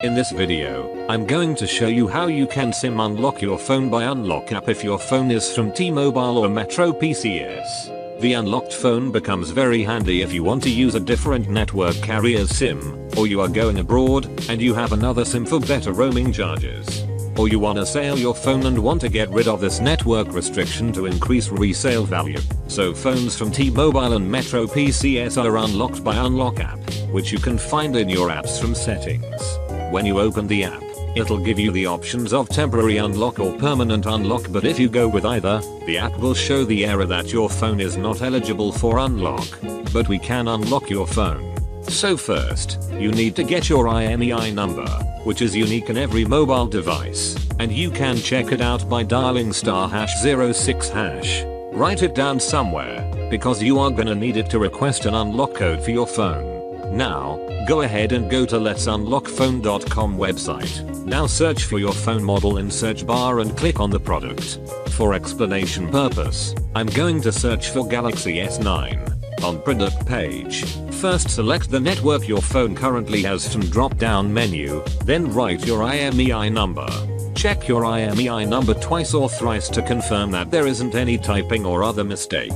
In this video, I'm going to show you how you can SIM unlock your phone by Unlock app if your phone is from T-Mobile or MetroPCs. The unlocked phone becomes very handy if you want to use a different network carrier's SIM, or you are going abroad and you have another SIM for better roaming charges. Or you wanna sell your phone and want to get rid of this network restriction to increase resale value. So phones from T-Mobile and MetroPCs are unlocked by Unlock app, which you can find in your apps from settings. When you open the app, it'll give you the options of temporary unlock or permanent unlock, but if you go with either, the app will show the error that your phone is not eligible for unlock. But we can unlock your phone. So first, you need to get your IMEI number, which is unique in every mobile device, and you can check it out by dialing *06#. Write it down somewhere, because you are gonna need it to request an unlock code for your phone. Now, go ahead and go to letsunlockphone.com website. Now search for your phone model in search bar and click on the product. For explanation purpose, I'm going to search for Galaxy S9. On product page, first select the network your phone currently has from drop-down menu, then write your IMEI number. Check your IMEI number twice or thrice to confirm that there isn't any typing or other mistake.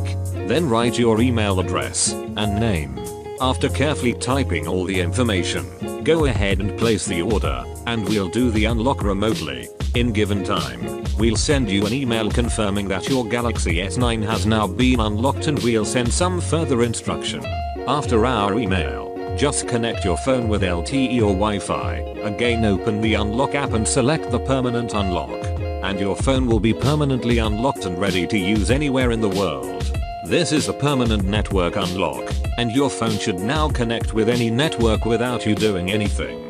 Then write your email address and name. After carefully typing all the information, go ahead and place the order, and we'll do the unlock remotely. In given time, we'll send you an email confirming that your Galaxy S9 has now been unlocked, and we'll send some further instruction. After our email, just connect your phone with LTE or Wi-Fi, again open the Unlock app and select the permanent unlock. And your phone will be permanently unlocked and ready to use anywhere in the world. This is a permanent network unlock, and your phone should now connect with any network without you doing anything.